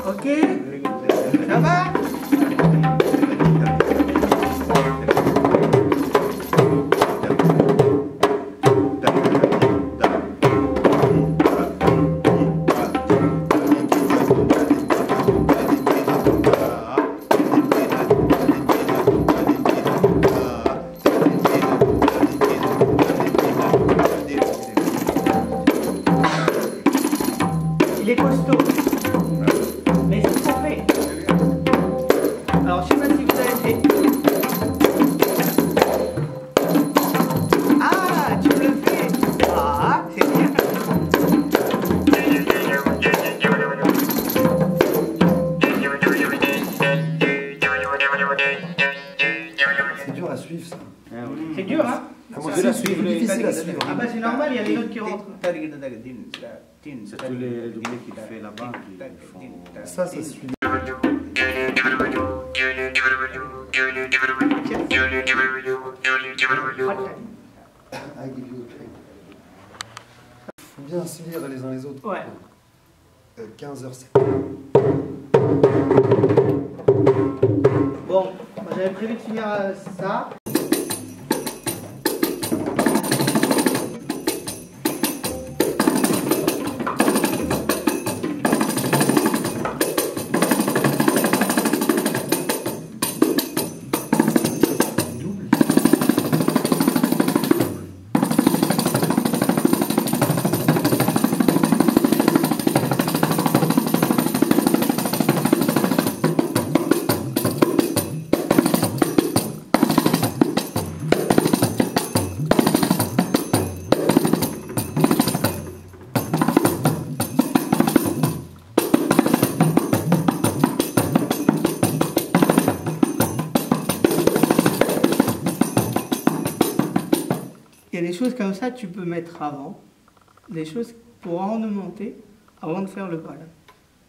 Ok, ça va? Il est costaud. Mais c'est ce qu'on fait. Alors, je sais pas si vous avez fait. Ah, tu me le fais. Ah, c'est bien. C'est dur à suivre ça. C'est dur, hein? Comment c'est difficile à suivre. Ah bah c'est normal, il y a les autres qui rentrent. C'est tous les doublés qu'il fait là-bas qui font... Ça suit. Faut bien se lire les uns les autres. Ouais. 15h07. Bon, j'avais prévu de finir ça. Il y a des choses comme ça, tu peux mettre avant, des choses pour ornementer avant de faire le palam.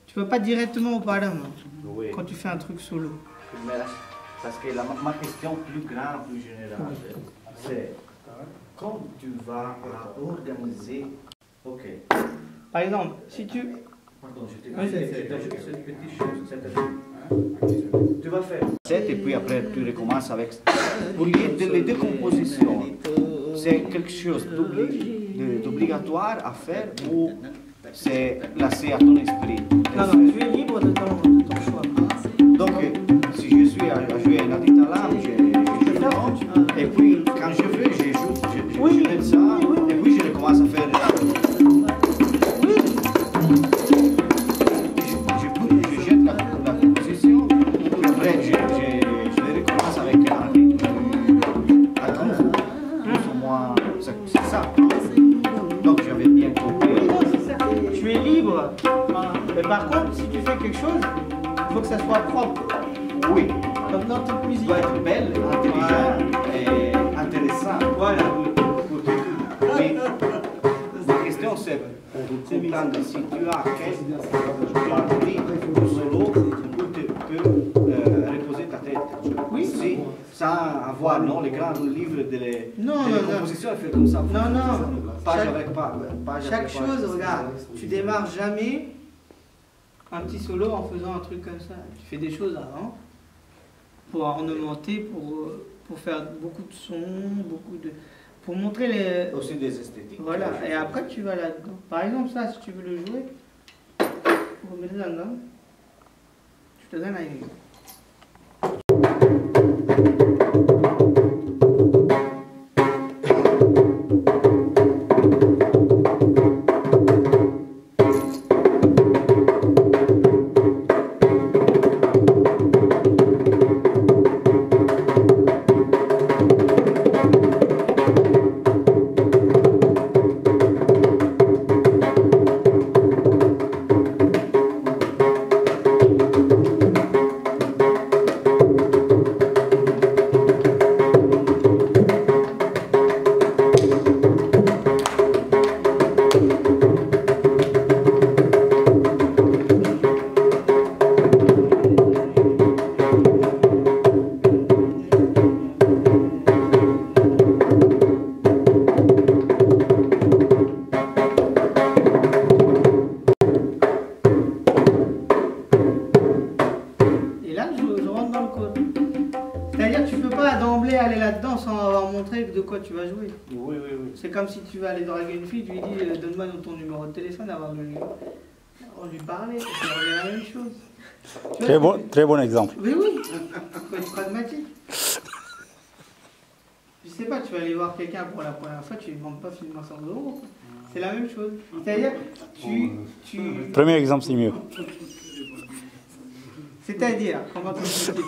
Tu ne vas pas directement au palam Oui. quand tu fais un truc solo. Mais là, parce que ma question plus grande, plus générale, c'est quand tu vas organiser... Ok. Par exemple, si tu... Pardon, je t'ai Oui, dit cette petite chose, c'est-à-dire, tu vas faire 7 et puis après tu recommences avec... Pour les deux compositions, c'est quelque chose d'obligatoire à faire ou c'est laissé à ton esprit? Non, non, tu es libre de ton choix. Donc, si je suis à jouer un aditalam, je note, et puis quand je veux, je mets ça, et puis je recommence à faire... Je jette la composition, puis après je recommence avec un rythme à nouveau, plus ou moins, c'est ça. Donc j'avais bien compris. Tu es libre. Mais par contre, si tu fais quelque chose, il faut que ça soit propre. Oui, Comme dans toute musique. doit être belle, intelligente et intéressante. Voilà. Mais la question c'est, pour comprendre si tu as quelques parties ou solo où tu peux reposer ta tête. Oui. Si, sans avoir non, les grands livres de Non, composition, fait comme ça. Non, non. Page Chaque- avec page. Chaque chose, regarde, tu démarres jamais un petit solo en faisant un truc comme ça. Tu fais des choses avant pour ornementer, pour faire beaucoup de sons, pour montrer les... Aussi des esthétiques. Voilà, et après tu vas là-dedans. Par exemple, ça, si tu veux le jouer, vous mettez là-dedans, je te donne un exemple. Oui, oui, oui. C'est comme si tu vas aller draguer une fille, tu lui dis donne-moi ton numéro de téléphone avant de lui parler. C'est la même chose. Très bon exemple. Oui, oui. Il faut être pragmatique. Je sais pas, tu vas aller voir quelqu'un pour la première fois, tu lui demandes pas finalement 100 €. C'est la même chose. C'est-à-dire, Premier exemple, c'est mieux. C'est-à-dire, comment t'expliquer?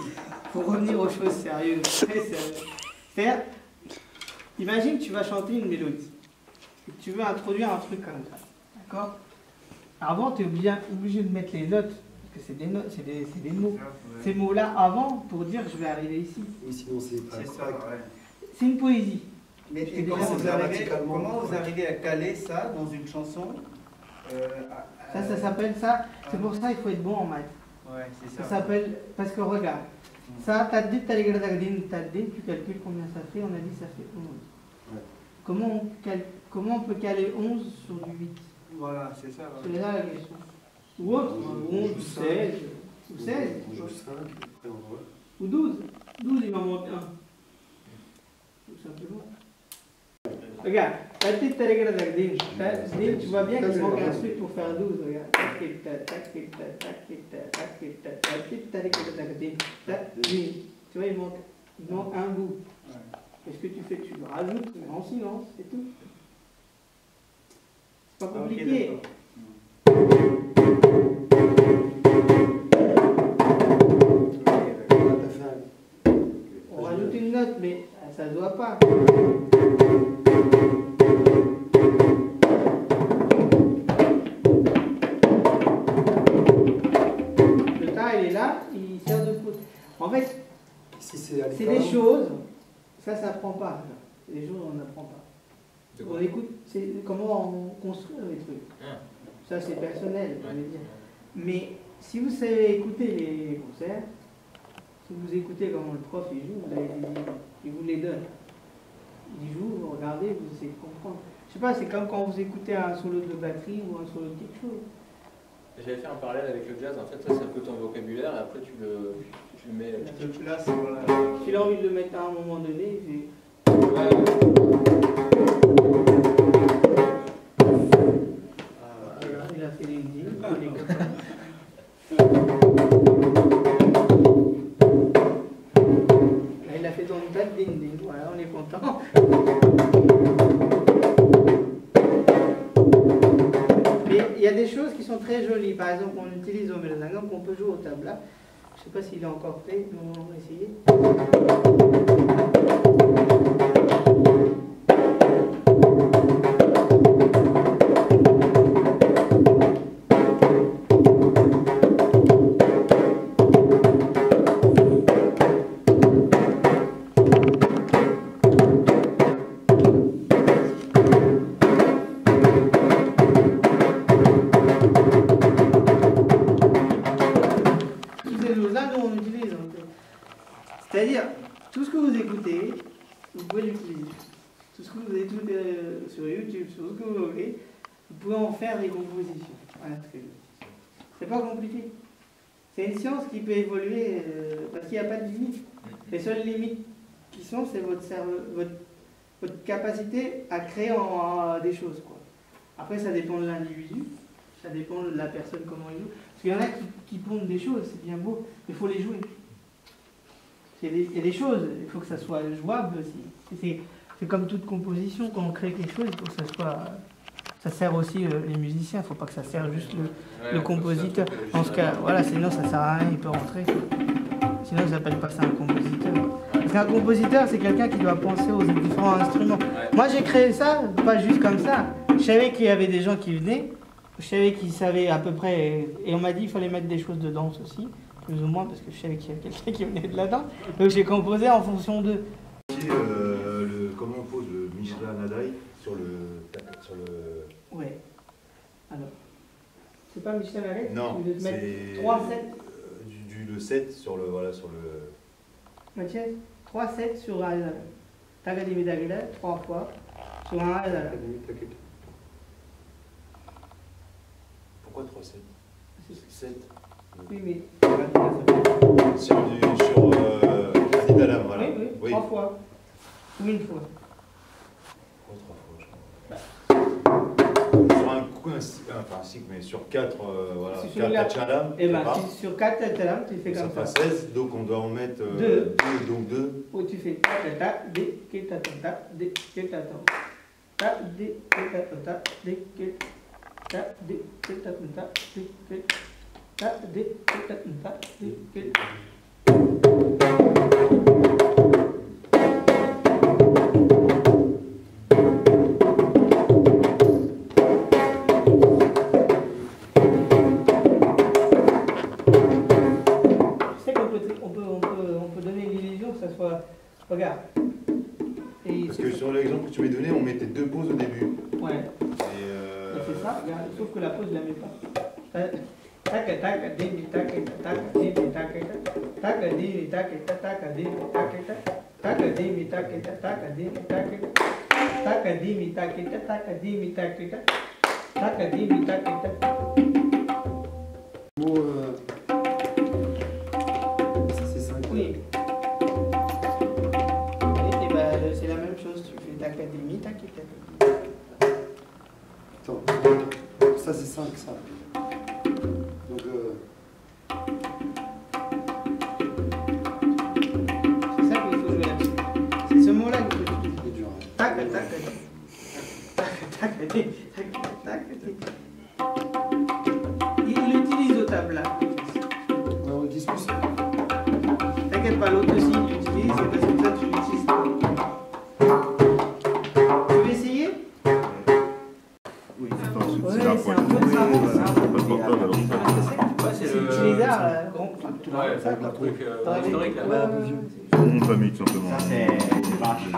Pour revenir aux choses sérieuses, très sérieuses. C'est-à-dire, imagine que tu vas chanter une mélodie. Et que tu veux introduire un truc comme ça. D'accord? Avant, tu es obligé de mettre les notes. Parce que c'est des notes, c'est des mots. Ces mots-là avant pour dire je vais arriver ici. Oui, sinon c'est pas correct. C'est une poésie. Mais comment vous arrivez à caler ça dans une chanson Ça s'appelle ça. C'est pour ça qu'il faut être bon en maths. Ouais, c'est ça. Ça s'appelle. Parce que regarde. Ça, tu calcules combien ça fait. On a dit ça fait 11. Ouais. Comment on peut caler 11 sur du 8? Voilà, c'est ça. C'est là la question. Ou autre, 11, ou 16, ou 16, ou 12. 12, il m'en manque un. Tout simplement. Regarde, tu vois bien qu'il manque un truc pour faire 12. Regarde. Tu vois, il manque un bout. Qu'est-ce que tu fais? Tu le rajoutes, mais en silence, c'est tout. C'est pas compliqué. On rajoute une note, mais ça ne se doit pas. Le tas, il est là, il sert de poutre. En fait, c'est des choses, ça s'apprend pas. C'est des choses qu'on n'apprend pas. On écoute, c'est comment on construit les trucs. Ça, c'est personnel, je veux dire. Mais si vous savez écouter les concerts, si vous écoutez comment le prof il joue, il vous les donne. Il joue, vous regardez, vous essayez de comprendre. Je sais pas, c'est comme quand vous écoutez un solo de batterie ou un solo de quelque chose. J'avais fait un parallèle avec le jazz, en fait, ça c'est un peu ton vocabulaire, et après tu le mets. Tu le places, voilà. S'il a envie de le mettre à un moment donné, il fait. Il a fait les dîmes, les copains. Il a fait dans une date ding-ding, voilà, on est content. Mais il y a des choses qui sont très jolies. Par exemple, on utilise au melodingam qu'on peut jouer au tabla. Je ne sais pas s'il est encore fait, mais on va essayer. C'est-à-dire, tout ce que vous écoutez, vous pouvez l'utiliser. Tout ce que vous écoutez sur YouTube, sur ce que vous voulez, vous pouvez en faire des compositions. Voilà ce que je veux dire. C'est pas compliqué. C'est une science qui peut évoluer parce qu'il n'y a pas de limite. Les seules limites qui sont, c'est votre capacité à créer des choses, quoi. Après, ça dépend de l'individu, ça dépend de la personne, comment il joue. Parce qu'il y en a qui pondent des choses, c'est bien beau, mais il faut les jouer. Il y a des choses, il faut que ça soit jouable aussi. C'est comme toute composition, quand on crée quelque chose, il faut que ça soit... Ça sert aussi les musiciens, il ne faut pas que ça sert juste le compositeur. Dans ce cas, voilà, sinon ça ne sert à rien, il peut rentrer. Sinon, ils n'appellent pas ça un compositeur. Parce qu'un compositeur, c'est quelqu'un qui doit penser aux différents instruments. Moi, j'ai créé ça, pas juste comme ça. Je savais qu'il y avait des gens qui venaient, je savais qu'ils savaient à peu près... Et on m'a dit qu'il fallait mettre des choses de danse aussi. Plus ou moins, parce que je savais qu'il y avait quelqu'un qui venait de là-dedans. Donc j'ai composé en fonction de... Comment on pose le Michelin Nadai sur le... Ouais. Alors, c'est pas Michelin Nadai? Non, c'est... 3, 7 le 7 sur le... Voilà, sur le... Mathias, 3, 7 sur un... Tagadimi Dagila, 3 fois, sur un... Pourquoi 3, 7 7. Oui, mais... Sur Adidadam, voilà. Oui, 3 fois. Ou une fois. Sur un cycle, mais sur 4 voilà, Si 4 chalam, et ben, sur 4 talam, tu fais ça comme fait ça. 16, donc on doit en mettre 2, donc 2. où tu fais ta ta ta, des, que ta ta ta, des, que ta ta ta, des, que ta ta ta, des, que ta, des, que ta ta ta, des, que ta, des, que ta ta ta, des, que. Regarde. Et parce que sur l'exemple que tu m'as donné, on mettait 2 pauses au début. Ouais. Et c'est ça, regarde, sauf que la pause, je la mets pas. Tac, tac, dimi, tac, tac, dimi, tac, tac, dimi, tac, tac, dimi, tac, dimi, tac, tac, dimi, tac, dimi, tac, dimi, tac, dimi, tac. Ça c'est 5. Oui. C'est la même chose, tu fais d'académie, tac. Attends, ça c'est 5, ça. Donc, c'est ça qu'il faut jouer là-dessus. C'est ce mot-là qu'il faut jouer. c'est dur. Tac, il utilise au tabla. Ouais, on dit plus. T'inquiète pas, l'autre aussi il utilise, et parce que toi tu l'utilises pas. Tu veux essayer? oui, Ouais, c'est un peu ça. C'est utilisable, grand. Ouais, c'est un truc historique là. Mon nom de famille, tout simplement. Ça, c'est vache.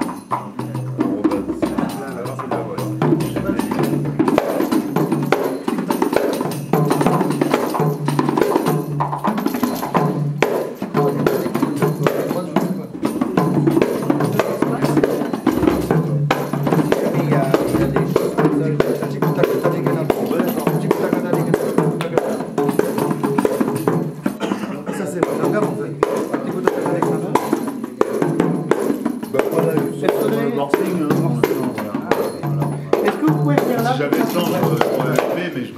Ça c'est pas grave en fait. Bah voilà, le morphing, Est-ce que vous pouvez faire là? si j'avais le temps, je pourrais faire, mais je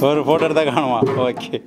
ஒரு ஃபோட்டோ எடுத்தால் காணுமா ஓகே